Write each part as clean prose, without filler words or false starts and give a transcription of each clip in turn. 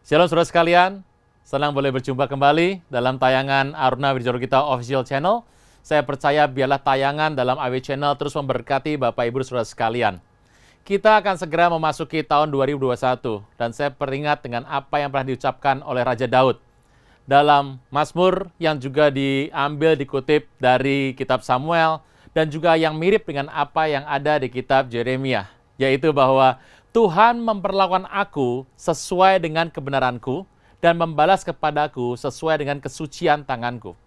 Shalom saudara sekalian, senang boleh berjumpa kembali dalam tayangan Aruna Widjoro Gita Official Channel. Saya percaya biarlah tayangan dalam AW Channel terus memberkati Bapak Ibu saudara sekalian. Kita akan segera memasuki tahun 2021 dan saya peringat dengan apa yang pernah diucapkan oleh Raja Daud dalam Mazmur yang juga diambil dikutip dari kitab Samuel dan juga yang mirip dengan apa yang ada di kitab Yeremia, yaitu bahwa Tuhan memperlakukan aku sesuai dengan kebenaranku dan membalas kepadaku sesuai dengan kesucian tanganku.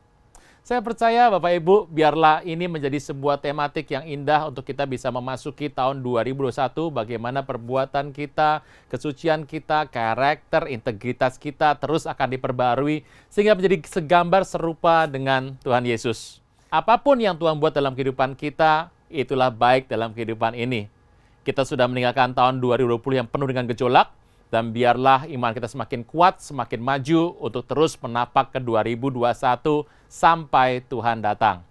Saya percaya Bapak Ibu, biarlah ini menjadi sebuah tematik yang indah untuk kita bisa memasuki tahun 2021, bagaimana perbuatan kita, kesucian kita, karakter, integritas kita terus akan diperbarui sehingga menjadi segambar serupa dengan Tuhan Yesus. Apapun yang Tuhan buat dalam kehidupan kita, itulah baik dalam kehidupan ini. Kita sudah meninggalkan tahun 2020 yang penuh dengan gejolak, dan biarlah iman kita semakin kuat, semakin maju untuk terus menapak ke 2021 sampai Tuhan datang.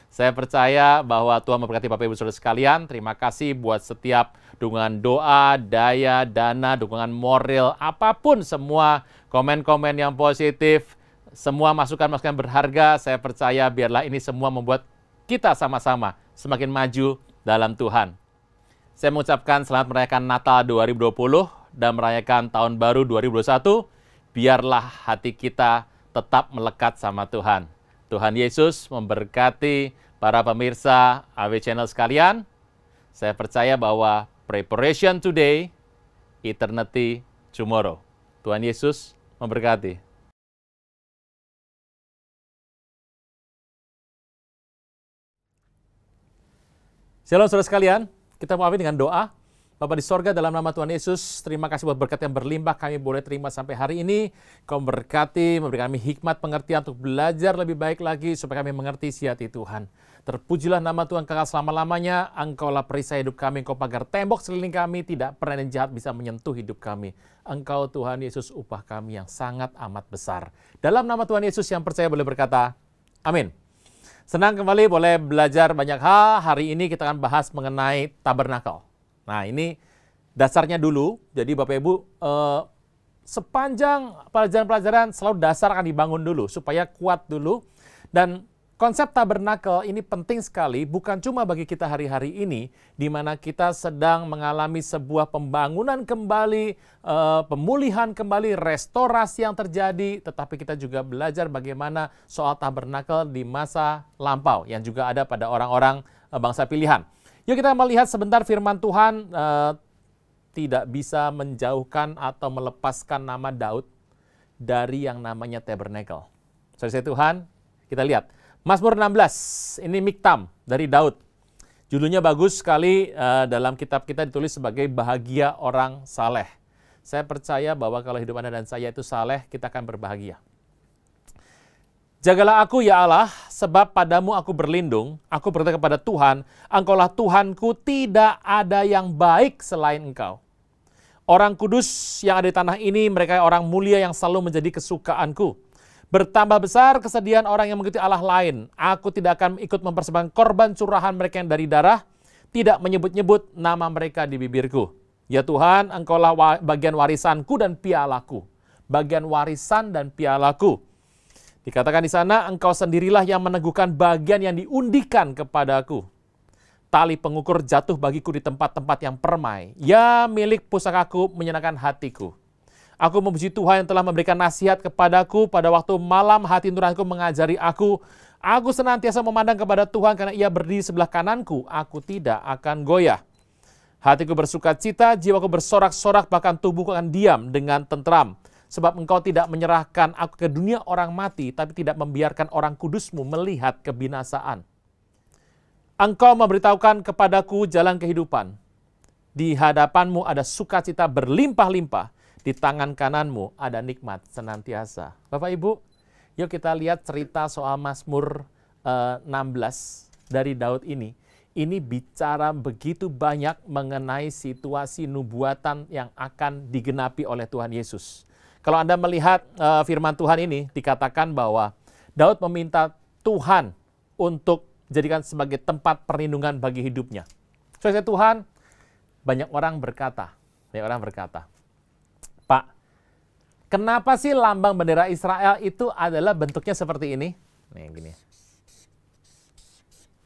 Saya percaya bahwa Tuhan memberkati Bapak Ibu Saudara sekalian. Terima kasih buat setiap dukungan doa, daya, dana, dukungan moral, apapun semua komen-komen yang positif, semua masukan-masukan berharga. Saya percaya biarlah ini semua membuat kita sama-sama semakin maju dalam Tuhan. Saya mengucapkan selamat merayakan Natal 2020 dan merayakan Tahun Baru 2021. Biarlah hati kita tetap melekat sama Tuhan. Tuhan Yesus memberkati para pemirsa AW Channel sekalian. Saya percaya bahwa preparation today, eternity tomorrow. Tuhan Yesus memberkati. Shalom saudara sekalian. Kita mau awali dengan doa. Bapa di sorga, dalam nama Tuhan Yesus, terima kasih buat berkat yang berlimpah kami boleh terima sampai hari ini. Kau memberkati, memberi kami hikmat pengertian untuk belajar lebih baik lagi supaya kami mengerti isi hati Tuhan. Terpujilah nama Tuhan kekal selama-lamanya. Engkaulah perisai hidup kami, Engkau pagar tembok sekeliling kami, tidak pernah yang jahat bisa menyentuh hidup kami. Engkau Tuhan Yesus upah kami yang sangat amat besar. Dalam nama Tuhan Yesus yang percaya boleh berkata, amin. Senang kembali boleh belajar banyak hal. Hari ini kita akan bahas mengenai tabernakel. Nah, ini dasarnya dulu. Jadi Bapak Ibu, sepanjang pelajaran-pelajaran selalu dasar akan dibangun dulu supaya kuat dulu. Dan konsep tabernakel ini penting sekali, bukan cuma bagi kita hari-hari ini, di mana kita sedang mengalami sebuah pembangunan kembali, pemulihan kembali, restorasi yang terjadi, tetapi kita juga belajar bagaimana soal tabernakel di masa lampau, yang juga ada pada orang-orang bangsa pilihan. Yuk kita melihat sebentar firman Tuhan, tidak bisa menjauhkan atau melepaskan nama Daud dari yang namanya tabernakel. Saudara Tuhan, kita lihat. Mazmur 16, ini Miktam dari Daud. Judulnya bagus sekali, dalam kitab kita ditulis sebagai bahagia orang saleh. Saya percaya bahwa kalau hidup Anda dan saya itu saleh, kita akan berbahagia. Jagalah aku ya Allah, sebab padamu aku berlindung. Aku berkata kepada Tuhan, Engkaulah Tuhanku, tidak ada yang baik selain Engkau. Orang kudus yang ada di tanah ini, mereka orang mulia yang selalu menjadi kesukaanku. Bertambah besar kesedihan orang yang mengikuti Allah lain. Aku tidak akan ikut mempersembahkan korban curahan mereka yang dari darah, tidak menyebut-nyebut nama mereka di bibirku. Ya Tuhan, Engkaulah bagian warisanku dan pialaku. Bagian warisan dan pialaku. Dikatakan di sana, Engkau sendirilah yang meneguhkan bagian yang diundikan kepadaku. Tali pengukur jatuh bagiku di tempat-tempat yang permai. Ya milik pusakaku menyenangkan hatiku. Aku memuji Tuhan yang telah memberikan nasihat kepadaku pada waktu malam hati nuraniku mengajari aku. Aku senantiasa memandang kepada Tuhan karena Ia berdiri sebelah kananku. Aku tidak akan goyah. Hatiku bersuka cita, jiwaku bersorak-sorak, bahkan tubuhku akan diam dengan tentram. Sebab Engkau tidak menyerahkan aku ke dunia orang mati, tapi tidak membiarkan orang kudus-Mu melihat kebinasaan. Engkau memberitahukan kepadaku jalan kehidupan. Di hadapan-Mu ada sukacita berlimpah-limpah. Di tangan kananmu ada nikmat senantiasa. Bapak Ibu, yuk kita lihat cerita soal Mazmur 16 dari Daud ini. Ini bicara begitu banyak mengenai situasi nubuatan yang akan digenapi oleh Tuhan Yesus. Kalau Anda melihat firman Tuhan ini, dikatakan bahwa Daud meminta Tuhan untuk jadikan sebagai tempat perlindungan bagi hidupnya. Saudara Tuhan, banyak orang berkata, Pak, Kenapa sih lambang bendera Israel itu adalah bentuknya seperti ini? Nih, gini.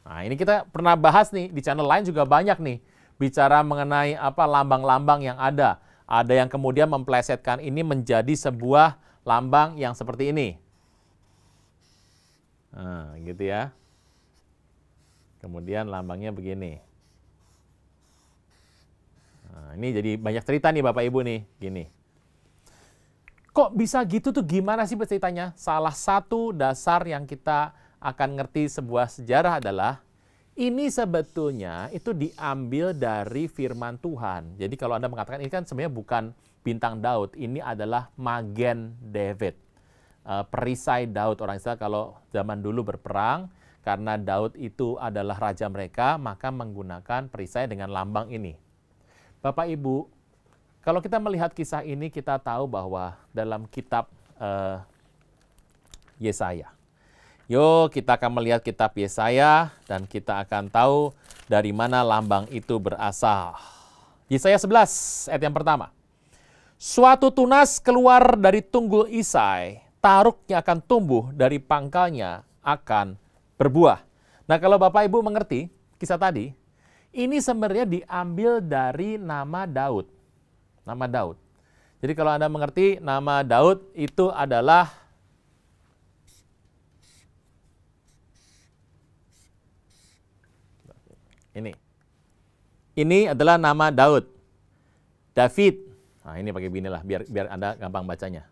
Nah, ini kita pernah bahas nih, di channel lain juga banyak nih, bicara mengenai apa lambang-lambang yang ada. Ada yang kemudian memplesetkan ini menjadi sebuah lambang yang seperti ini. Nah, gitu ya. Kemudian lambangnya begini. Nah, ini jadi banyak cerita nih Bapak Ibu nih, gini. Kok bisa gitu tuh, gimana sih ceritanya? Salah satu dasar yang kita akan ngerti sebuah sejarah adalah ini sebetulnya itu diambil dari firman Tuhan. Jadi kalau Anda mengatakan ini kan sebenarnya bukan bintang Daud, ini adalah Magen David. Perisai Daud, orang Israel kalau zaman dulu berperang, karena Daud itu adalah raja mereka, maka menggunakan perisai dengan lambang ini. Bapak Ibu, kalau kita melihat kisah ini, kita tahu bahwa dalam kitab Yesaya. Yuk kita akan melihat kitab Yesaya dan kita akan tahu dari mana lambang itu berasal. Yesaya 11 ayat yang pertama. Suatu tunas keluar dari tunggul Isai, taruknya akan tumbuh dari pangkalnya akan berbuah. Nah kalau Bapak Ibu mengerti kisah tadi, ini sebenarnya diambil dari nama Daud. Nama Daud. Jadi kalau Anda mengerti nama Daud itu adalah ini. Ini adalah nama Daud. David. Nah, ini pakai begini lah biar Anda gampang bacanya.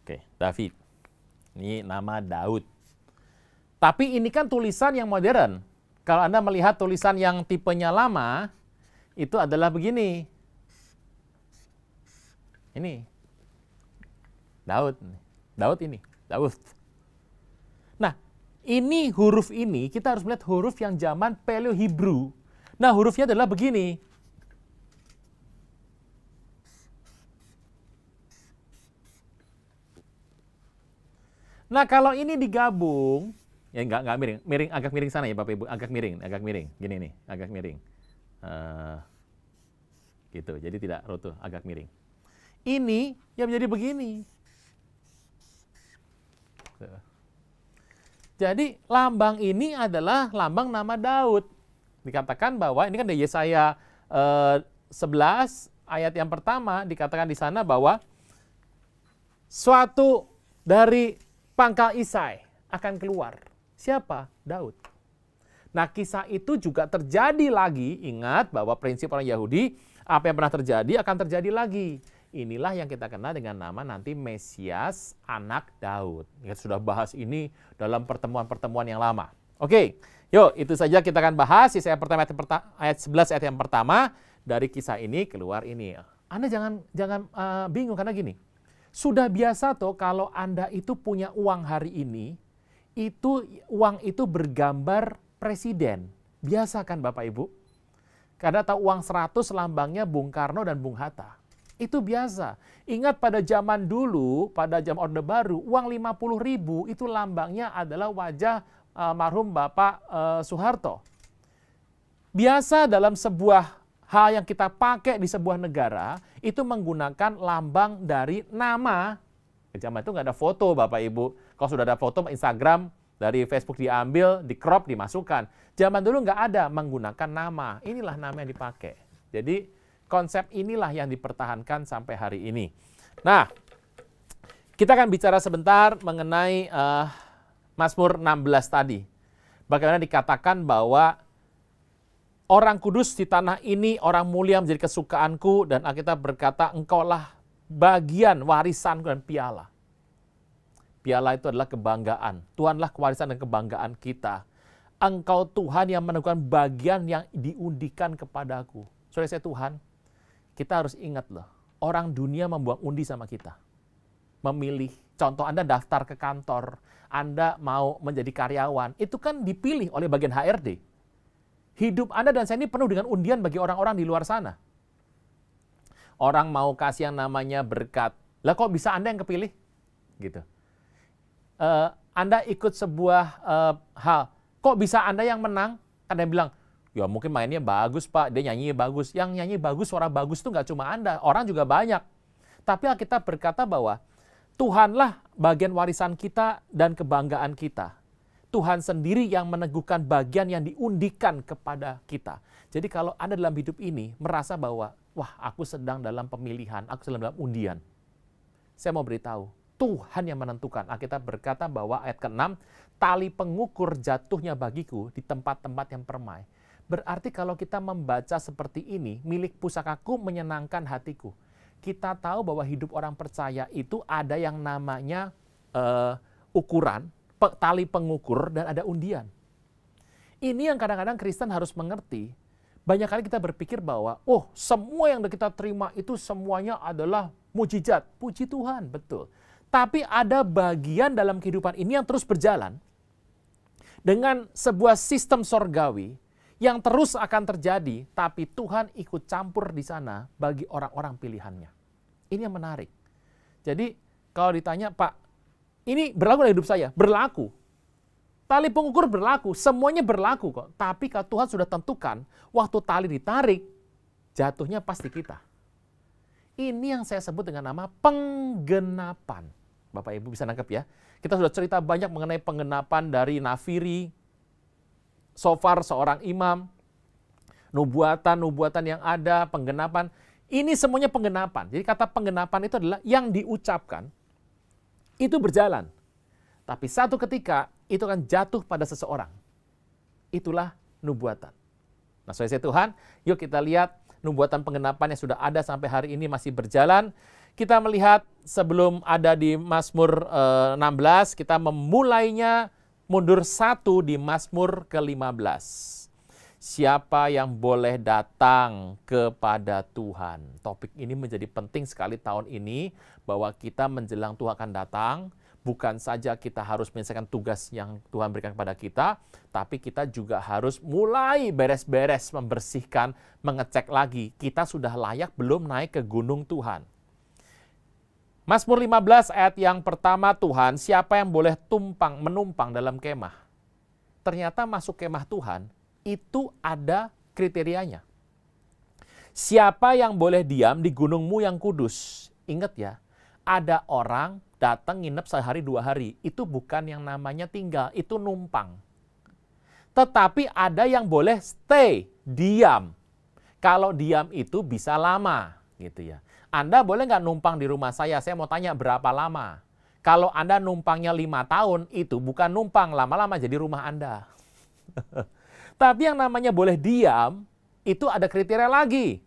Oke, David. Ini nama Daud. Tapi ini kan tulisan yang modern. Kalau Anda melihat tulisan yang tipenya lama, itu adalah begini. Ini. Daud. Daud ini. Daud. Nah, ini huruf ini, kita harus melihat huruf yang zaman Paleo-Hebrew. Nah, hurufnya adalah begini. Nah, kalau ini digabung, ya enggak miring, agak miring sana ya Bapak Ibu, agak miring, gini nih, agak miring. Gitu, jadi tidak runtuh, agak miring. Ini yang menjadi begini. Jadi lambang ini adalah lambang nama Daud. Dikatakan bahwa ini kan dari Yesaya 11 ayat yang pertama dikatakan di sana bahwa suatu dari pangkal Isai akan keluar. Siapa? Daud. Nah, kisah itu juga terjadi lagi. Ingat bahwa prinsip orang Yahudi, apa yang pernah terjadi akan terjadi lagi. Inilah yang kita kenal dengan nama nanti Mesias anak Daud. Kita sudah bahas ini dalam pertemuan-pertemuan yang lama. Oke, yuk itu saja kita akan bahas. Yesaya pertama ayat 11 ayat yang pertama. Dari kisah ini keluar ini. Anda jangan bingung karena gini. Sudah biasa toh kalau Anda itu punya uang hari ini, itu uang itu bergambar presiden. Biasa kan Bapak Ibu? Karena tahu uang 100 lambangnya Bung Karno dan Bung Hatta. Itu biasa. Ingat pada zaman dulu, pada zaman Orde Baru, uang 50.000 itu lambangnya adalah wajah marhum Bapak Soeharto. Biasa dalam sebuah hal yang kita pakai di sebuah negara, itu menggunakan lambang dari nama. Zaman itu nggak ada foto Bapak Ibu. Kalau sudah ada foto Instagram, dari Facebook diambil, di crop, dimasukkan. Zaman dulu nggak ada, menggunakan nama. Inilah nama yang dipakai. Jadi konsep inilah yang dipertahankan sampai hari ini. Nah, kita akan bicara sebentar mengenai Mazmur 16 tadi. Bagaimana dikatakan bahwa orang kudus di tanah ini, orang mulia menjadi kesukaanku, dan Alkitab berkata, engkaulah bagian warisanku dan piala. Piala itu adalah kebanggaan. Tuhanlah kewarisan dan kebanggaan kita. Engkau Tuhan yang menentukan bagian yang diundikan kepadaku. Saudara saya Tuhan, kita harus ingat loh, orang dunia membuang undi sama kita. Memilih, contoh Anda daftar ke kantor, Anda mau menjadi karyawan, itu kan dipilih oleh bagian HRD. Hidup Anda dan saya ini penuh dengan undian bagi orang-orang di luar sana. Orang mau kasih yang namanya berkat. Lah kok bisa Anda yang kepilih? Gitu. Anda ikut sebuah hal, kok bisa Anda yang menang? Anda bilang, ya mungkin mainnya bagus Pak, dia nyanyi bagus. Yang nyanyi bagus, suara bagus itu nggak cuma Anda, orang juga banyak. Tapi Alkitab berkata bahwa Tuhanlah bagian warisan kita dan kebanggaan kita. Tuhan sendiri yang meneguhkan bagian yang diundikan kepada kita. Jadi kalau Anda dalam hidup ini merasa bahwa, wah aku sedang dalam pemilihan, aku sedang dalam undian. Saya mau beritahu, Tuhan yang menentukan. Alkitab berkata bahwa ayat ke-6, tali pengukur jatuhnya bagiku di tempat-tempat yang permai. Berarti kalau kita membaca seperti ini, milik pusakaku menyenangkan hatiku. Kita tahu bahwa hidup orang percaya itu ada yang namanya ukuran, tali pengukur, dan ada undian. Ini yang kadang-kadang Kristen harus mengerti. Banyak kali kita berpikir bahwa, oh semua yang kita terima itu semuanya adalah mujizat. Puji Tuhan, betul. Tapi ada bagian dalam kehidupan ini yang terus berjalan dengan sebuah sistem sorgawi yang terus akan terjadi, tapi Tuhan ikut campur di sana bagi orang-orang pilihannya. Ini yang menarik. Jadi kalau ditanya, Pak, ini berlaku dalam hidup saya? Berlaku. Tali pengukur berlaku, semuanya berlaku kok. Tapi kalau Tuhan sudah tentukan, waktu tali ditarik, jatuhnya pasti kita. Ini yang saya sebut dengan nama penggenapan. Bapak Ibu bisa nangkep ya. Kita sudah cerita banyak mengenai penggenapan dari Nafiri, Shofar seorang imam, nubuatan yang ada, penggenapan. Ini semuanya penggenapan. Jadi kata penggenapan itu adalah yang diucapkan, itu berjalan. Tapi satu ketika itu akan jatuh pada seseorang. Itulah nubuatan. Nah, saudara Tuhan, yuk kita lihat nubuatan penggenapan yang sudah ada sampai hari ini masih berjalan. Kita melihat sebelum ada di Mazmur 16, kita memulainya mundur 1 di Mazmur ke-15. Siapa yang boleh datang kepada Tuhan? Topik ini menjadi penting sekali tahun ini, bahwa kita menjelang Tuhan akan datang. Bukan saja kita harus menyelesaikan tugas yang Tuhan berikan kepada kita, tapi kita juga harus mulai beres-beres, membersihkan, mengecek lagi. Kita sudah layak belum naik ke gunung Tuhan. Mazmur 15 ayat yang pertama, Tuhan, siapa yang boleh menumpang dalam kemah? Ternyata masuk kemah Tuhan, itu ada kriterianya. Siapa yang boleh diam di gunungmu yang kudus? Ingat ya, ada orang datang nginep sehari 2 hari. Itu bukan yang namanya tinggal, itu numpang. Tetapi ada yang boleh stay, diam. Kalau diam itu bisa lama, gitu ya. Anda boleh nggak numpang di rumah saya? Saya mau tanya berapa lama? Kalau Anda numpangnya 5 tahun, itu bukan numpang, lama-lama jadi rumah Anda. Tapi yang namanya boleh diam, itu ada kriteria lagi.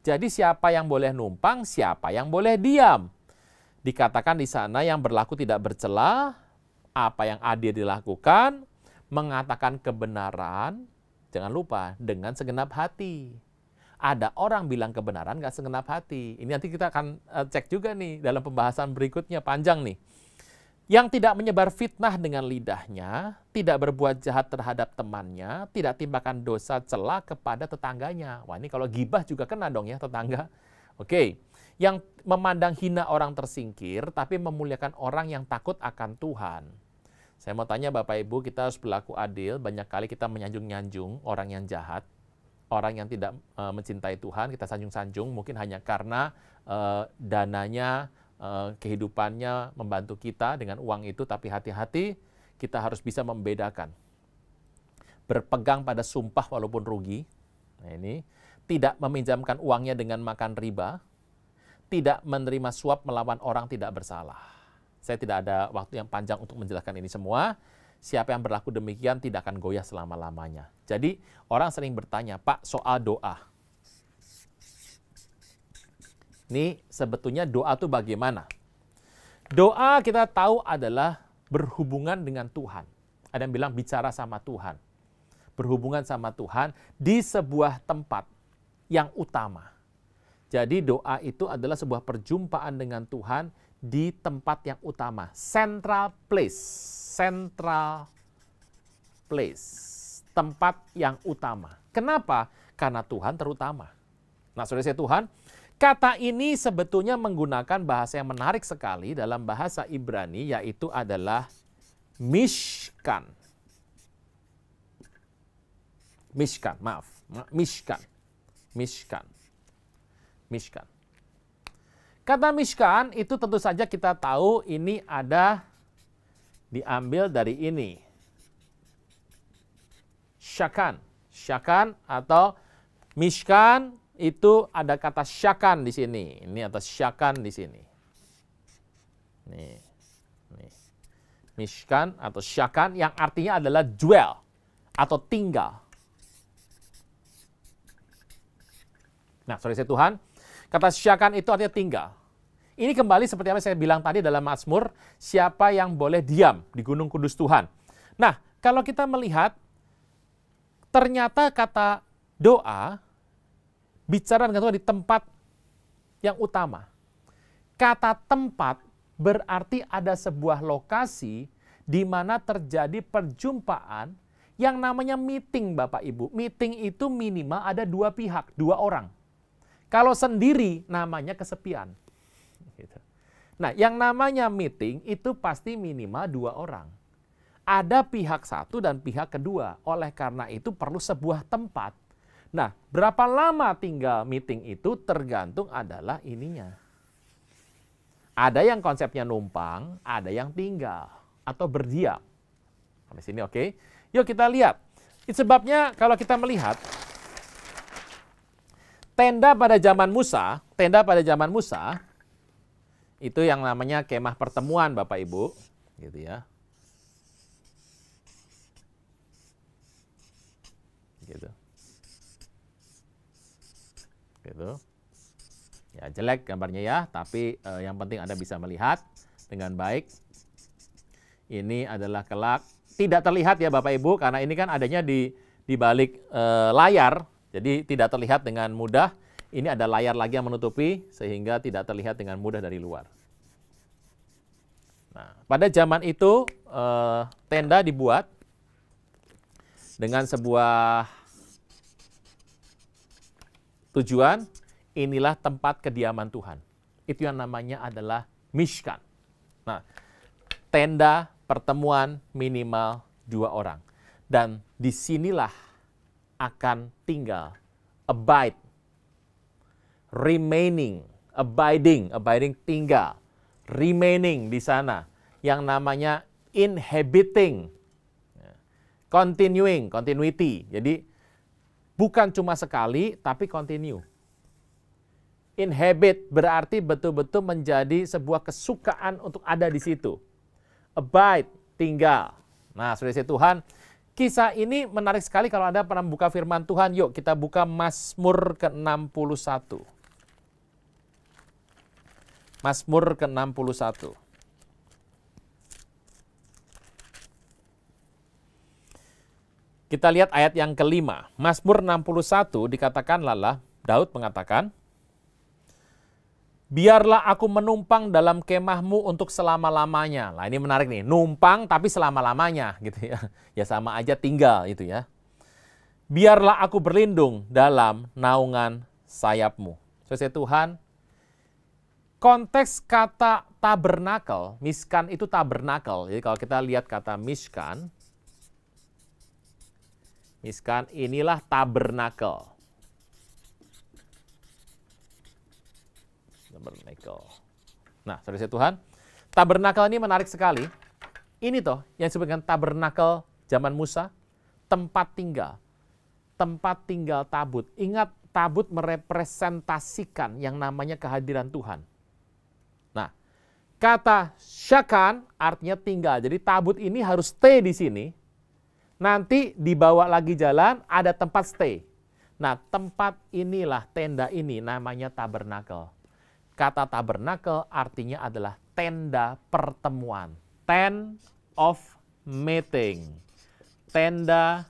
Jadi siapa yang boleh numpang, siapa yang boleh diam. Dikatakan di sana yang berlaku tidak bercela, apa yang adil dilakukan, mengatakan kebenaran, jangan lupa, dengan segenap hati. Ada orang bilang kebenaran nggak segenap hati. Ini nanti kita akan cek juga nih dalam pembahasan berikutnya, panjang nih. Yang tidak menyebar fitnah dengan lidahnya, tidak berbuat jahat terhadap temannya, tidak timpakan dosa cela kepada tetangganya. Wah, ini kalau gibah juga kena dong ya tetangga. Oke. Yang memandang hina orang tersingkir, tapi memuliakan orang yang takut akan Tuhan. Saya mau tanya Bapak Ibu, kita harus berlaku adil. Banyak kali kita menyanjung-nyanjung orang yang jahat, orang yang tidak mencintai Tuhan, kita sanjung-sanjung mungkin hanya karena dananya, kehidupannya membantu kita dengan uang itu, tapi hati-hati, kita harus bisa membedakan. Berpegang pada sumpah walaupun rugi, nah ini, tidak meminjamkan uangnya dengan makan riba, tidak menerima suap melawan orang tidak bersalah. Saya tidak ada waktu yang panjang untuk menjelaskan ini semua. Siapa yang berlaku demikian tidak akan goyah selama-lamanya. Jadi orang sering bertanya, Pak, soal doa. Ini sebetulnya doa itu bagaimana? Doa kita tahu adalah berhubungan dengan Tuhan. Ada yang bilang bicara sama Tuhan. Berhubungan sama Tuhan di sebuah tempat yang utama. Jadi doa itu adalah sebuah perjumpaan dengan Tuhan di tempat yang utama. Central place. Central place. Tempat yang utama. Kenapa? Karena Tuhan terutama. Nah, saudara saya Tuhan, kata ini sebetulnya menggunakan bahasa yang menarik sekali dalam bahasa Ibrani, yaitu adalah Mishkan. Mishkan, maaf. Mishkan. Mishkan. Mishkan. Kata Mishkan itu tentu saja kita tahu ini ada diambil dari ini. Syakan. Syakan atau Mishkan itu ada kata syakan di sini. Ini atau syakan di sini. Nih. Mishkan atau syakan yang artinya adalah dwell atau tinggal. Nah, saudara saya Tuhan, kata syakan itu artinya tinggal. Ini kembali seperti apa saya bilang tadi dalam Mazmur, siapa yang boleh diam di gunung kudus Tuhan. Nah, kalau kita melihat, ternyata kata doa bicara dengan Tuhan di tempat yang utama. Kata tempat berarti ada sebuah lokasi di mana terjadi perjumpaan yang namanya meeting, Bapak Ibu. Meeting itu minimal ada dua pihak, dua orang. Kalau sendiri namanya kesepian. Nah, yang namanya meeting itu pasti minimal dua orang. Ada pihak satu dan pihak kedua. Oleh karena itu perlu sebuah tempat. Nah, berapa lama tinggal meeting itu tergantung adalah ininya. Ada yang konsepnya numpang, ada yang tinggal atau berdiam. Sampai sini oke? Yuk kita lihat. Itu sebabnya kalau kita melihat tenda pada zaman Musa itu yang namanya kemah pertemuan, Bapak Ibu, gitu ya. Gitu. Gitu. Ya, jelek gambarnya ya, tapi yang penting Anda bisa melihat dengan baik. Ini adalah kelak. Tidak terlihat ya Bapak Ibu, karena ini kan adanya di balik layar, jadi tidak terlihat dengan mudah. Ini ada layar lagi yang menutupi, sehingga tidak terlihat dengan mudah dari luar. Nah, pada zaman itu, tenda dibuat dengan sebuah tujuan. Inilah tempat kediaman Tuhan. Itu yang namanya adalah Mishkan. Nah, tenda pertemuan minimal dua orang. Dan disinilah akan tinggal, abide, remaining, abiding tinggal, remaining di sana. Yang namanya inhabiting, continuity. Jadi bukan cuma sekali, tapi continue. Inhabit berarti betul-betul menjadi sebuah kesukaan untuk ada di situ. Abide, tinggal. Nah, saudara Tuhan, kisah ini menarik sekali kalau Anda pernah buka firman Tuhan. Yuk kita buka Mazmur ke-61. Mazmur ke-61. Kita lihat ayat yang kelima. Mazmur 61 dikatakan lala, Daud mengatakan, biarlah aku menumpang dalam kemahmu untuk selama-lamanya. Nah, ini menarik nih, numpang tapi selama-lamanya gitu ya. Ya sama aja tinggal itu ya. Biarlah aku berlindung dalam naungan sayapmu. Saudara Tuhan, konteks kata tabernakel, Mishkan itu tabernakel. Jadi kalau kita lihat kata Mishkan, inilah tabernakel. Nah, saudara Tuhan, tabernakel ini menarik sekali. Ini toh yang disebut dengan tabernakel zaman Musa, tempat tinggal tabut. Ingat, tabut merepresentasikan yang namanya kehadiran Tuhan. Nah, kata syakan artinya tinggal. Jadi tabut ini harus stay di sini. Nanti dibawa lagi jalan, ada tempat stay. Nah, tempat inilah, tenda ini namanya tabernakel. Kata tabernakel artinya adalah tenda pertemuan. Tent of meeting. Tenda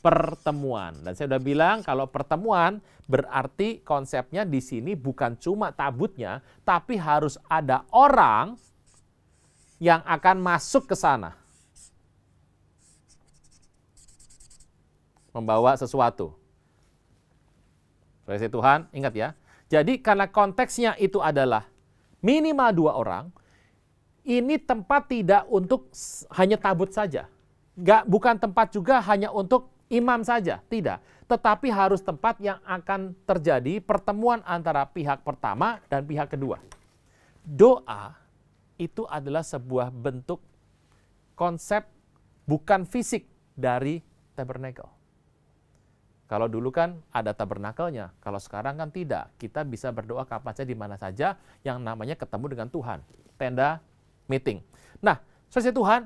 pertemuan. Dan saya sudah bilang kalau pertemuan berarti konsepnya di sini bukan cuma tabutnya, tapi harus ada orang yang akan masuk ke sana. Membawa sesuatu. Saudara Tuhan, ingat ya. Jadi karena konteksnya itu adalah minimal dua orang, ini tempat tidak untuk hanya tabut saja. Bukan tempat juga hanya untuk imam saja, tidak. Tetapi harus tempat yang akan terjadi pertemuan antara pihak pertama dan pihak kedua. Doa itu adalah sebuah bentuk konsep bukan fisik dari tabernakel. Kalau dulu kan ada tabernakelnya, kalau sekarang kan tidak. Kita bisa berdoa kapan saja, di mana saja, yang namanya ketemu dengan Tuhan. Tenda meeting. Nah, saudara Tuhan,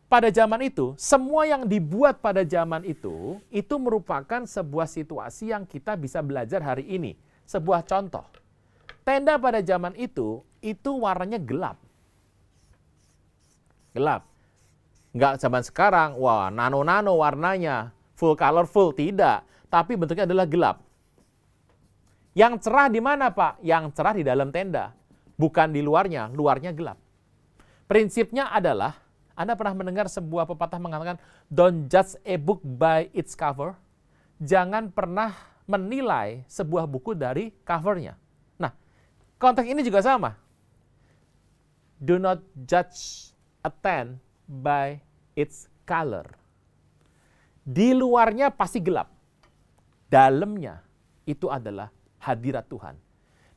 pada zaman itu, semua yang dibuat pada zaman itu merupakan sebuah situasi yang kita bisa belajar hari ini. Sebuah contoh. Tenda pada zaman itu warnanya gelap. Gelap. Nggak zaman sekarang, wah nano-nano warnanya, full colorful, tidak. Tapi bentuknya adalah gelap. Yang cerah di mana, Pak? Yang cerah di dalam tenda. Bukan di luarnya gelap. Prinsipnya adalah, Anda pernah mendengar sebuah pepatah mengatakan, don't judge a book by its cover. Jangan pernah menilai sebuah buku dari covernya. Nah, konteks ini juga sama. Do not judge a tent by its color. Di luarnya pasti gelap. Dalamnya itu adalah hadirat Tuhan.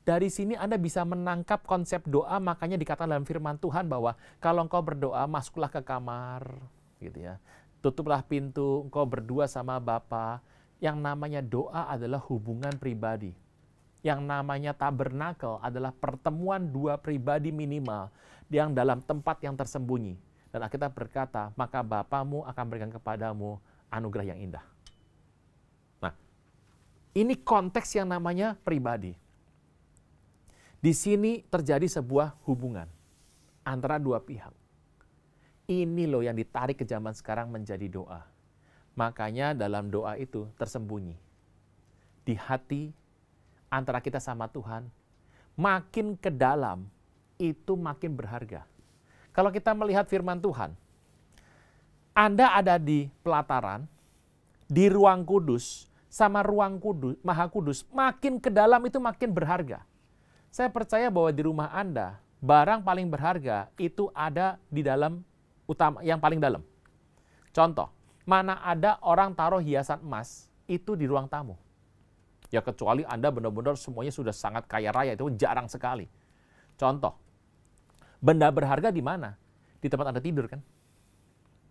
Dari sini Anda bisa menangkap konsep doa, makanya dikatakan dalam firman Tuhan bahwa kalau engkau berdoa, masuklah ke kamar, gitu ya. Tutuplah pintu, engkau berdua sama Bapa. Yang namanya doa adalah hubungan pribadi. Yang namanya tabernakel adalah pertemuan dua pribadi minimal yang dalam tempat yang tersembunyi. Dan Alkitab berkata, maka Bapamu akan berikan kepadamu anugerah yang indah. Ini konteks yang namanya pribadi. Di sini terjadi sebuah hubungan antara dua pihak. Ini loh yang ditarik ke zaman sekarang menjadi doa. Makanya dalam doa itu tersembunyi. Di hati antara kita sama Tuhan, makin ke dalam itu makin berharga. Kalau kita melihat firman Tuhan, Anda ada di pelataran, di ruang kudus, sama ruang kudus, maha kudus, makin ke dalam itu makin berharga. Saya percaya bahwa di rumah Anda, barang paling berharga itu ada di dalam utama, yang paling dalam. Contoh, mana ada orang taruh hiasan emas, itu di ruang tamu. Ya kecuali Anda benar-benar semuanya sudah sangat kaya raya, itu jarang sekali. Contoh, benda berharga di mana? Di tempat Anda tidur kan?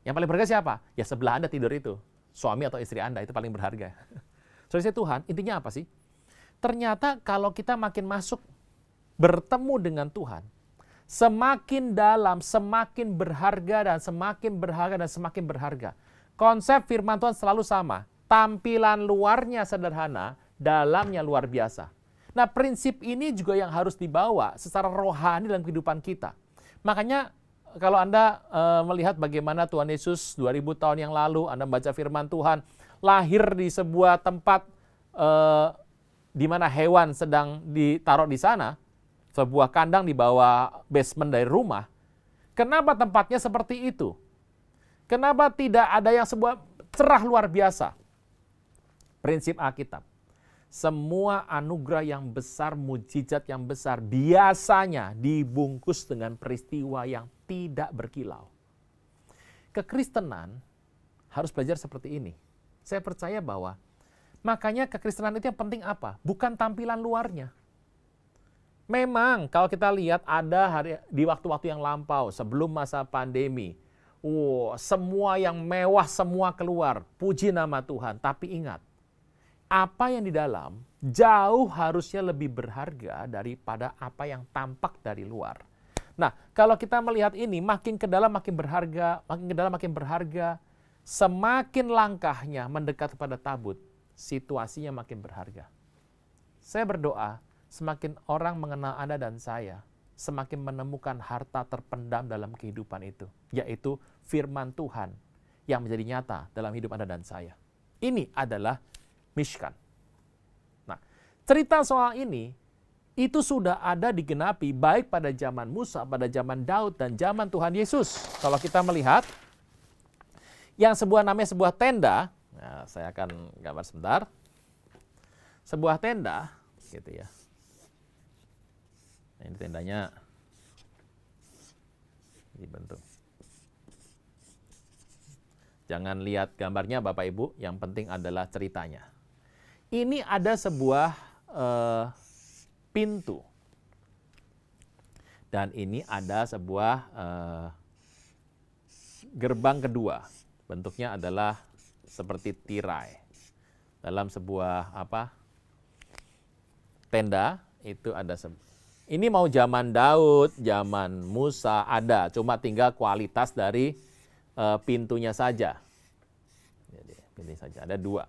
Yang paling berharga siapa? Ya sebelah Anda tidur itu. Suami atau istri Anda itu paling berharga. Saudara Tuhan, intinya apa sih? Ternyata kalau kita makin masuk bertemu dengan Tuhan, semakin dalam, semakin berharga dan semakin berharga dan semakin berharga. Konsep firman Tuhan selalu sama. Tampilan luarnya sederhana, dalamnya luar biasa. Nah, prinsip ini juga yang harus dibawa secara rohani dalam kehidupan kita. Makanya kalau Anda melihat bagaimana Tuhan Yesus 2000 tahun yang lalu, Anda baca firman Tuhan, lahir di sebuah tempat di mana hewan sedang ditaruh di sana, sebuah kandang di bawah basement dari rumah. Kenapa tempatnya seperti itu? Kenapa tidak ada yang sebuah cerah luar biasa? Prinsip Alkitab. Semua anugerah yang besar, mujizat yang besar, biasanya dibungkus dengan peristiwa yang tidak berkilau. Kekristenan harus belajar seperti ini. Saya percaya bahwa makanya kekristenan itu yang penting apa? Bukan tampilan luarnya. Memang kalau kita lihat ada di waktu-waktu yang lampau, sebelum masa pandemi, semua yang mewah semua keluar, puji nama Tuhan. Tapi ingat, apa yang di dalam jauh harusnya lebih berharga daripada apa yang tampak dari luar. Nah, kalau kita melihat ini, makin ke dalam makin berharga, makin ke dalam makin berharga, semakin langkahnya mendekat kepada tabut, situasinya makin berharga. Saya berdoa, semakin orang mengenal Anda dan saya, semakin menemukan harta terpendam dalam kehidupan itu, yaitu firman Tuhan yang menjadi nyata dalam hidup Anda dan saya. Ini adalah Mishkan. Nah, cerita soal ini, itu sudah ada digenapi baik pada zaman Musa, pada zaman Daud, dan zaman Tuhan Yesus. Kalau kita melihat, yang namanya sebuah tenda, nah, saya akan gambar sebentar. Sebuah tenda, gitu ya. Nah, ini tendanya dibentuk. Jangan lihat gambarnya Bapak Ibu, yang penting adalah ceritanya. Ini ada sebuah pintu. Dan ini ada sebuah gerbang kedua. Bentuknya adalah seperti tirai. Dalam sebuah tenda itu ada ini mau zaman Daud, zaman Musa ada, cuma tinggal kualitas dari pintunya saja. Jadi ini saja ada 2.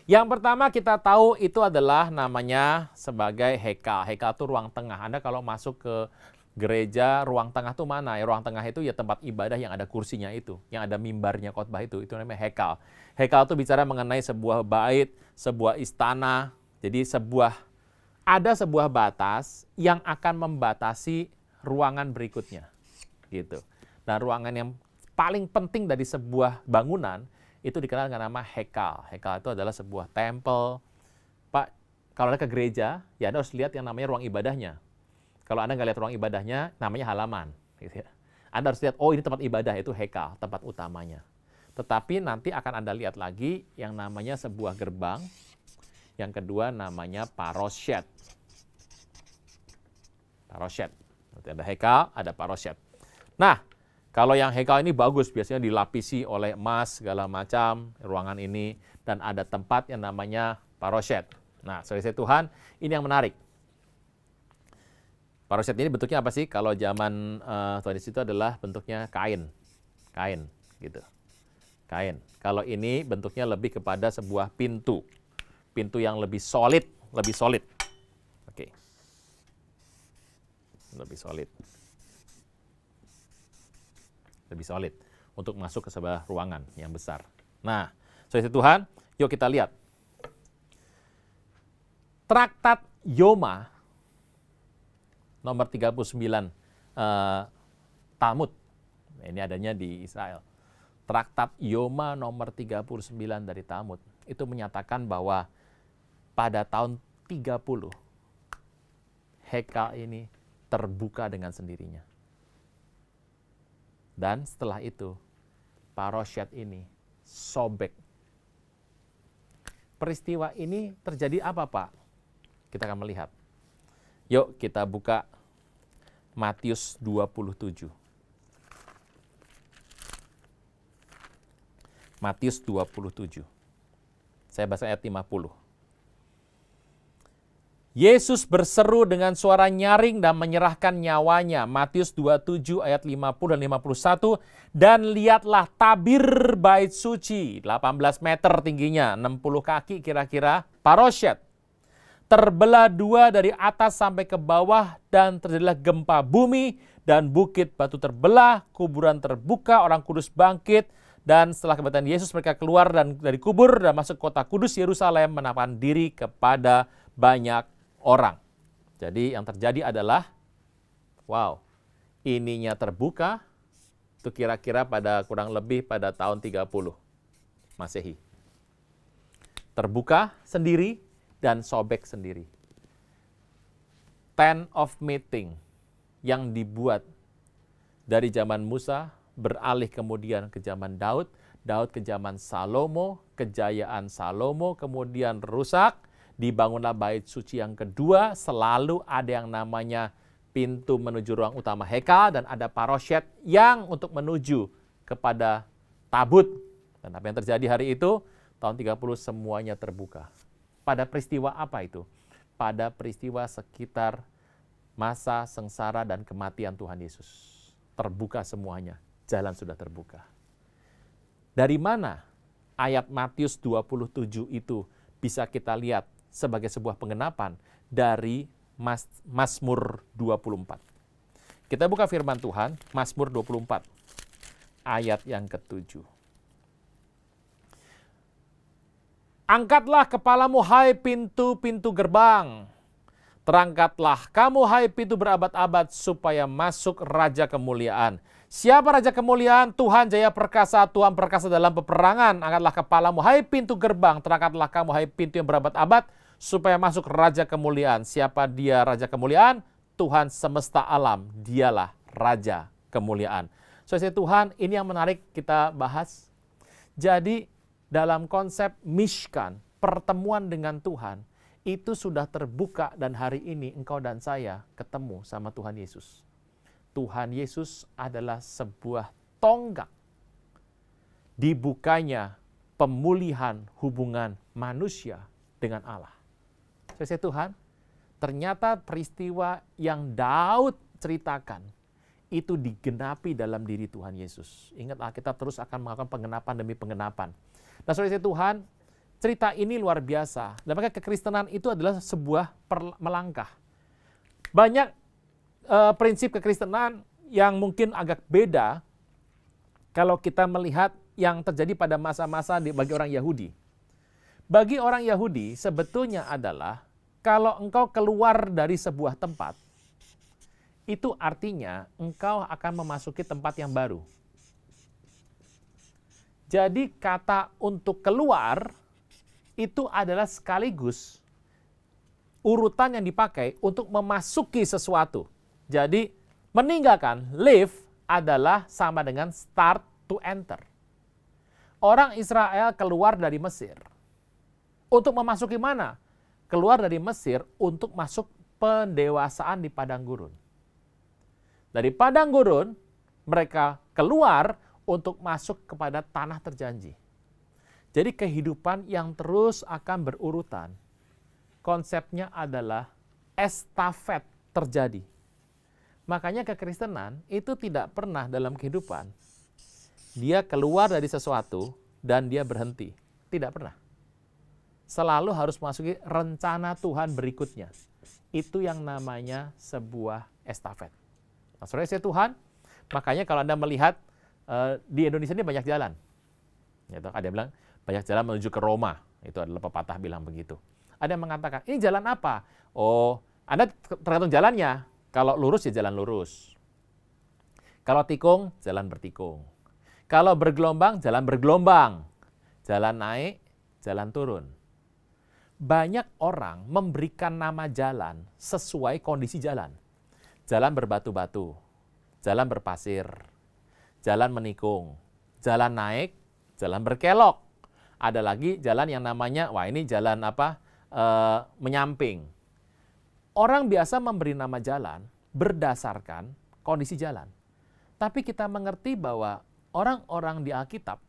Yang pertama kita tahu itu adalah namanya sebagai hekal. Hekal itu ruang tengah. Anda kalau masuk ke gereja, ruang tengah itu mana? Ya, ruang tengah itu ya tempat ibadah yang ada kursinya itu, yang ada mimbarnya khotbah itu namanya hekal. Hekal itu bicara mengenai sebuah bait, sebuah istana. Jadi ada sebuah batas yang akan membatasi ruangan berikutnya. Gitu. Dan ruangan yang paling penting dari sebuah bangunan itu dikenal dengan nama hekal. Hekal itu adalah sebuah tempel. Pak, kalau Anda ke gereja, ya Anda harus lihat yang namanya ruang ibadahnya. Kalau Anda nggak lihat ruang ibadahnya, namanya halaman. Gitu ya. Anda harus lihat, oh ini tempat ibadah, itu hekal, tempat utamanya. Tetapi nanti akan Anda lihat lagi yang namanya sebuah gerbang. Yang kedua namanya paroshet. Paroshet. Nanti ada hekal, ada paroshet. Nah, kalau yang hekal ini bagus, biasanya dilapisi oleh emas, segala macam, ruangan ini. Dan ada tempat yang namanya paroshet. Nah, saudara Tuhan, ini yang menarik. Paroshet ini bentuknya apa sih? Kalau zaman Tuhan Yesus itu adalah bentuknya kain. Kain, gitu. Kain. Kalau ini bentuknya lebih kepada sebuah pintu. Pintu yang lebih solid. Lebih solid. Oke. Lebih solid. Lebih solid. Untuk masuk ke sebuah ruangan yang besar. Nah, saudara Tuhan, yuk kita lihat. Traktat Yoma nomor 39 Talmud. Ini adanya di Israel. Traktat Yoma nomor 39 dari Talmud itu menyatakan bahwa pada tahun 30 hekal ini terbuka dengan sendirinya. Dan setelah itu paroshet ini sobek. Peristiwa ini terjadi apa, Pak? Kita akan melihat. Yuk kita buka Matius 27. Matius 27. Saya baca ayat 50. Yesus berseru dengan suara nyaring dan menyerahkan nyawanya. Matius 27 ayat 50 dan 51. Dan lihatlah tabir bait suci, 18 meter tingginya, 60 kaki kira-kira, paroshet. Terbelah 2 dari atas sampai ke bawah dan terjadilah gempa bumi dan bukit batu terbelah, kuburan terbuka, orang kudus bangkit. Dan setelah kebangkitan Yesus mereka keluar dari kubur dan masuk kota kudus Yerusalem menampakkan diri kepada banyak orang. Jadi yang terjadi adalah, wow, ininya terbuka, itu kira-kira pada kurang lebih pada tahun 30 Masehi. Terbuka sendiri dan sobek sendiri. Tent of meeting yang dibuat dari zaman Musa beralih kemudian ke zaman Daud, Daud ke zaman Salomo, kejayaan Salomo kemudian rusak, dibangunlah bait suci yang kedua, selalu ada yang namanya pintu menuju ruang utama hekal dan ada paroshet yang untuk menuju kepada tabut. Dan apa yang terjadi hari itu? Tahun 30 semuanya terbuka. Pada peristiwa apa itu? Pada peristiwa sekitar masa sengsara dan kematian Tuhan Yesus. Terbuka semuanya, jalan sudah terbuka. Dari mana ayat Matius 27 itu bisa kita lihat sebagai sebuah penggenapan? Dari Mazmur 24. Kita buka firman Tuhan, Mazmur 24, ayat yang ke-7. Angkatlah kepalamu hai pintu-pintu gerbang. Terangkatlah kamu hai pintu berabad-abad supaya masuk Raja Kemuliaan. Siapa Raja Kemuliaan? Tuhan Jaya Perkasa, Tuhan Perkasa dalam peperangan. Angkatlah kepalamu hai pintu gerbang. Terangkatlah kamu hai pintu yang berabad-abad supaya masuk Raja Kemuliaan. Siapa dia Raja Kemuliaan? Tuhan semesta alam. Dialah Raja Kemuliaan. Saudara Tuhan, ini yang menarik kita bahas. Jadi dalam konsep Mishkan, pertemuan dengan Tuhan, itu sudah terbuka dan hari ini engkau dan saya ketemu sama Tuhan Yesus. Tuhan Yesus adalah sebuah tonggak dibukanya pemulihan hubungan manusia dengan Allah. Saudara Tuhan, ternyata peristiwa yang Daud ceritakan itu digenapi dalam diri Tuhan Yesus. Ingatlah, kita terus akan melakukan penggenapan demi penggenapan. Nah, saudara Tuhan, cerita ini luar biasa. Dan maka kekristenan itu adalah sebuah melangkah. Banyak prinsip kekristenan yang mungkin agak beda kalau kita melihat yang terjadi pada masa-masa bagi orang Yahudi. Bagi orang Yahudi sebetulnya adalah kalau engkau keluar dari sebuah tempat, itu artinya engkau akan memasuki tempat yang baru. Jadi kata untuk keluar itu adalah sekaligus urutan yang dipakai untuk memasuki sesuatu. Jadi meninggalkan, leave adalah sama dengan start to enter. Orang Israel keluar dari Mesir. Untuk memasuki mana? Keluar dari Mesir untuk masuk pendewasaan di padang gurun. Dari padang gurun, mereka keluar untuk masuk kepada tanah terjanji. Jadi kehidupan yang terus akan berurutan. Konsepnya adalah estafet terjadi. Makanya kekristenan itu tidak pernah dalam kehidupan dia keluar dari sesuatu dan dia berhenti. Tidak pernah. Selalu harus memasuki rencana Tuhan berikutnya. Itu yang namanya sebuah estafet. Nah, saudara Tuhan, makanya kalau Anda melihat di Indonesia ini banyak jalan. Gitu, ada yang bilang banyak jalan menuju ke Roma. Itu adalah pepatah bilang begitu. Ada yang mengatakan, ini jalan apa? Oh, Anda tergantung jalannya. Kalau lurus ya jalan lurus. Kalau tikung, jalan bertikung. Kalau bergelombang, jalan bergelombang. Jalan naik, jalan turun. Banyak orang memberikan nama jalan sesuai kondisi jalan. Jalan berbatu-batu, jalan berpasir, jalan menikung, jalan naik, jalan berkelok. Ada lagi jalan yang namanya, wah ini jalan apa? Menyamping. Orang biasa memberi nama jalan berdasarkan kondisi jalan. Tapi kita mengerti bahwa orang-orang di Alkitab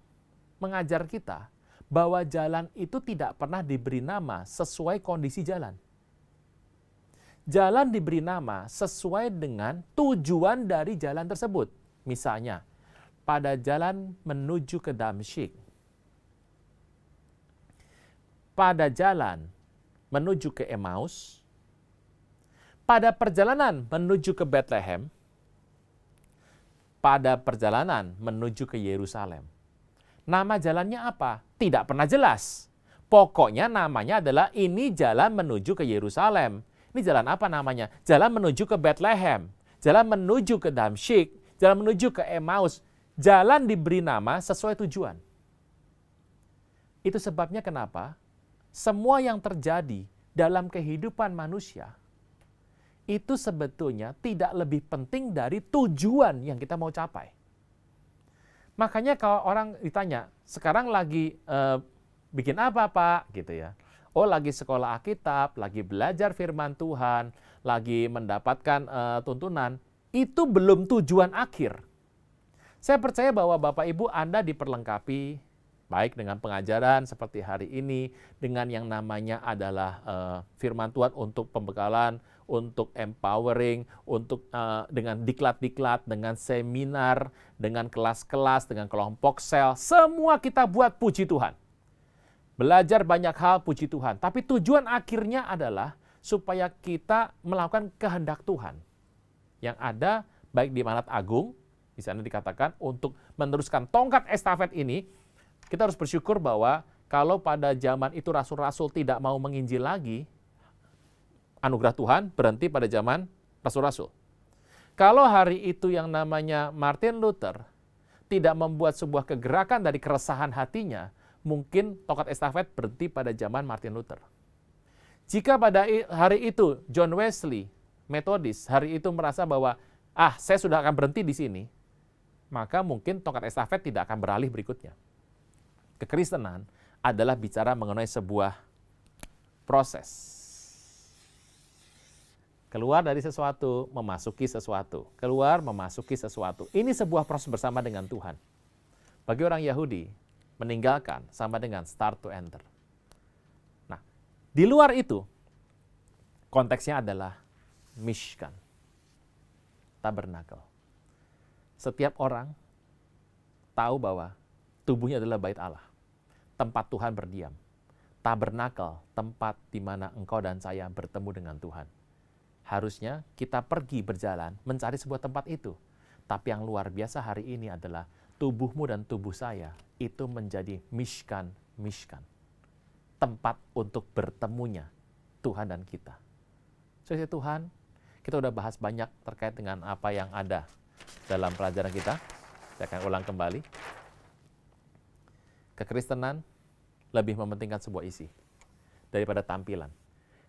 mengajar kita bahwa jalan itu tidak pernah diberi nama sesuai kondisi jalan. Jalan diberi nama sesuai dengan tujuan dari jalan tersebut. Misalnya, pada jalan menuju ke Damsyik, pada jalan menuju ke Emmaus, pada perjalanan menuju ke Bethlehem, pada perjalanan menuju ke Yerusalem. Nama jalannya apa? Tidak pernah jelas. Pokoknya namanya adalah ini jalan menuju ke Yerusalem. Ini jalan apa namanya? Jalan menuju ke Bethlehem, jalan menuju ke Damsyik, jalan menuju ke Emmaus. Jalan diberi nama sesuai tujuan. Itu sebabnya kenapa semua yang terjadi dalam kehidupan manusia itu sebetulnya tidak lebih penting dari tujuan yang kita mau capai. Makanya kalau orang ditanya, sekarang lagi bikin apa Pak? Gitu ya. Oh lagi sekolah Alkitab, lagi belajar firman Tuhan, lagi mendapatkan tuntunan. Itu belum tujuan akhir. Saya percaya bahwa Bapak Ibu Anda diperlengkapi, baik dengan pengajaran seperti hari ini, dengan yang namanya adalah firman Tuhan untuk pembekalan, untuk empowering, untuk dengan diklat-diklat, dengan seminar, dengan kelas-kelas, dengan kelompok sel, semua kita buat puji Tuhan. Belajar banyak hal puji Tuhan, tapi tujuan akhirnya adalah supaya kita melakukan kehendak Tuhan. Yang ada baik di Manat Agung, di sana dikatakan untuk meneruskan tongkat estafet ini, kita harus bersyukur bahwa kalau pada zaman itu rasul-rasul tidak mau menginjil lagi, anugerah Tuhan berhenti pada zaman rasul-rasul. Kalau hari itu yang namanya Martin Luther tidak membuat sebuah kegerakan dari keresahan hatinya, mungkin tongkat estafet berhenti pada zaman Martin Luther. Jika pada hari itu John Wesley, Metodis, hari itu merasa bahwa saya sudah akan berhenti di sini, maka mungkin tongkat estafet tidak akan beralih berikutnya. Kekristenan adalah bicara mengenai sebuah proses. Keluar dari sesuatu, memasuki sesuatu. Keluar, memasuki sesuatu. Ini sebuah proses bersama dengan Tuhan. Bagi orang Yahudi, meninggalkan sama dengan start to enter. Nah, di luar itu, konteksnya adalah Mishkan, tabernakel. Setiap orang tahu bahwa tubuhnya adalah bait Allah, tempat Tuhan berdiam. Tabernakel, tempat di mana engkau dan saya bertemu dengan Tuhan. Harusnya kita pergi berjalan mencari sebuah tempat itu. Tapi yang luar biasa hari ini adalah tubuhmu dan tubuh saya itu menjadi Mishkan. Tempat untuk bertemunya Tuhan dan kita. Saudara Tuhan, kita udah bahas banyak terkait dengan apa yang ada dalam pelajaran kita. Saya akan ulang kembali. Kekristenan lebih mementingkan sebuah isi daripada tampilan.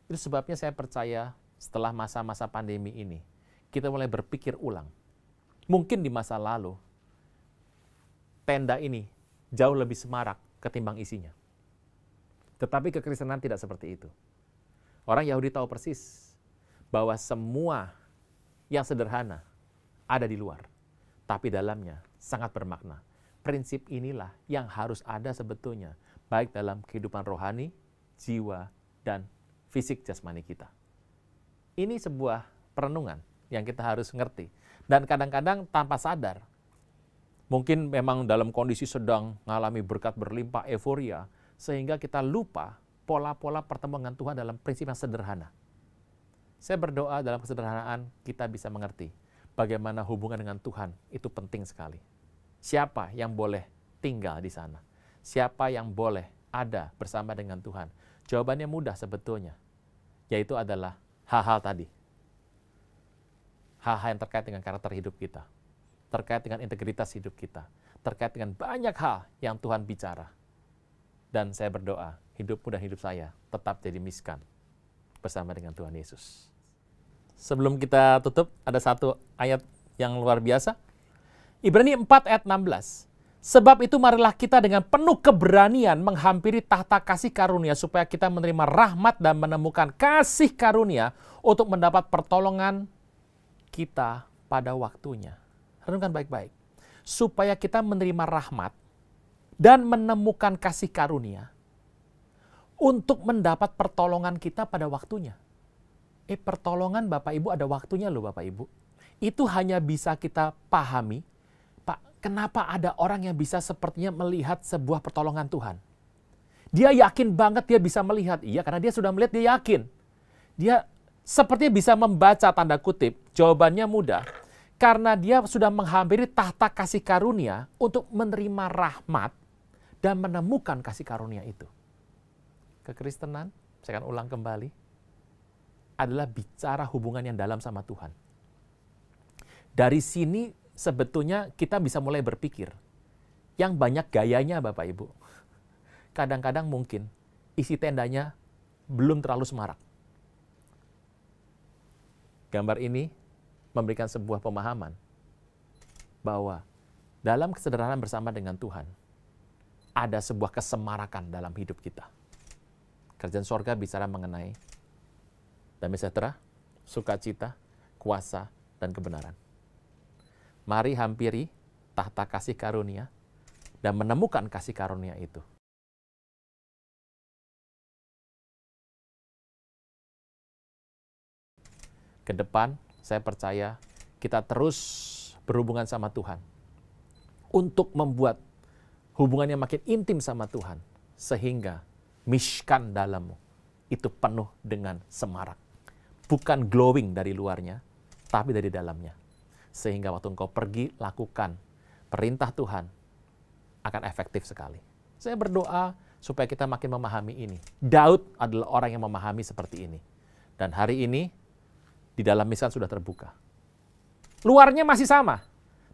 Itu sebabnya saya percaya setelah masa-masa pandemi ini, kita mulai berpikir ulang. Mungkin di masa lalu, tenda ini jauh lebih semarak ketimbang isinya. Tetapi kekristenan tidak seperti itu. Orang Yahudi tahu persis bahwa semua yang sederhana ada di luar, tapi dalamnya sangat bermakna. Prinsip inilah yang harus ada sebetulnya, baik dalam kehidupan rohani, jiwa, dan fisik jasmani kita. Ini sebuah perenungan yang kita harus ngerti. Dan kadang-kadang tanpa sadar, mungkin memang dalam kondisi sedang mengalami berkat berlimpah, euforia, sehingga kita lupa pola-pola pertemuan dengan Tuhan dalam prinsip yang sederhana. Saya berdoa dalam kesederhanaan kita bisa mengerti bagaimana hubungan dengan Tuhan itu penting sekali. Siapa yang boleh tinggal di sana? Siapa yang boleh ada bersama dengan Tuhan? Jawabannya mudah sebetulnya, yaitu adalah hal-hal tadi. Hal-hal yang terkait dengan karakter hidup kita, terkait dengan integritas hidup kita, terkait dengan banyak hal yang Tuhan bicara. Dan saya berdoa, hidupmu dan hidup saya tetap jadi Mishkan bersama dengan Tuhan Yesus. Sebelum kita tutup, ada satu ayat yang luar biasa. Ibrani 4 ayat 16. Sebab itu marilah kita dengan penuh keberanian menghampiri tahta kasih karunia supaya kita menerima rahmat dan menemukan kasih karunia untuk mendapat pertolongan kita pada waktunya. Renungkan baik-baik. Supaya kita menerima rahmat dan menemukan kasih karunia untuk mendapat pertolongan kita pada waktunya. Pertolongan Bapak Ibu ada waktunya loh Bapak Ibu. Itu hanya bisa kita pahami. Pak, kenapa ada orang yang bisa sepertinya melihat sebuah pertolongan Tuhan? Dia yakin banget dia bisa melihat. Iya, karena dia sudah melihat, dia yakin. Dia sepertinya bisa membaca tanda kutip. Jawabannya mudah. Karena dia sudah menghampiri tahta kasih karunia untuk menerima rahmat dan menemukan kasih karunia itu. Kekristenan, saya akan ulang kembali, adalah bicara hubungan yang dalam sama Tuhan. Dari sini sebetulnya kita bisa mulai berpikir. Yang banyak gayanya Bapak Ibu. Kadang-kadang mungkin isi tendanya belum terlalu semarak. Gambar ini memberikan sebuah pemahaman bahwa dalam kesederhanaan bersama dengan Tuhan, ada sebuah kesemarakan dalam hidup kita. Kerajaan sorga bicara mengenai damai sejahtera, sukacita, kuasa, dan kebenaran. Mari hampiri tahta kasih karunia dan menemukan kasih karunia itu. Ke depan, saya percaya kita terus berhubungan sama Tuhan untuk membuat hubungan yang makin intim sama Tuhan, sehingga Mishkan dalammu itu penuh dengan semarak. Bukan glowing dari luarnya, tapi dari dalamnya. Sehingga waktu engkau pergi, lakukan perintah Tuhan, akan efektif sekali. Saya berdoa supaya kita makin memahami ini. Daud adalah orang yang memahami seperti ini. Dan hari ini, di dalam Mishkan sudah terbuka. Luarnya masih sama,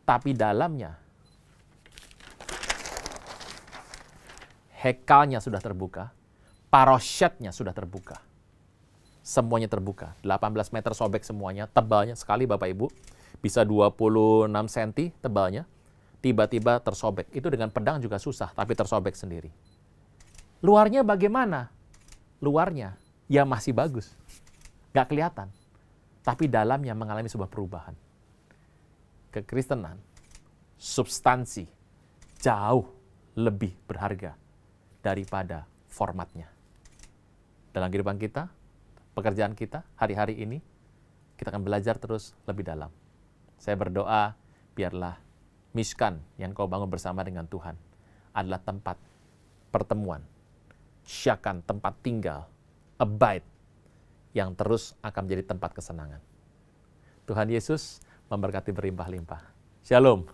tapi dalamnya, hekalnya sudah terbuka, paroshetnya sudah terbuka. Semuanya terbuka. 18 meter sobek semuanya, tebalnya sekali Bapak Ibu. Bisa 26 cm tebalnya. tiba-tiba tersobek. Itu dengan pedang juga susah, tapi tersobek sendiri. Luarnya bagaimana? Luarnya ya masih bagus, nggak kelihatan. Tapi dalamnya mengalami sebuah perubahan. Kekristenan, substansi, jauh lebih berharga daripada formatnya. Dalam kehidupan kita, pekerjaan kita, hari-hari ini, kita akan belajar terus lebih dalam. Saya berdoa, biarlah Mishkan yang kau bangun bersama dengan Tuhan adalah tempat pertemuan, syakan, tempat tinggal, abide, yang terus akan menjadi tempat kesenangan. Tuhan Yesus memberkati berlimpah-limpah. Shalom.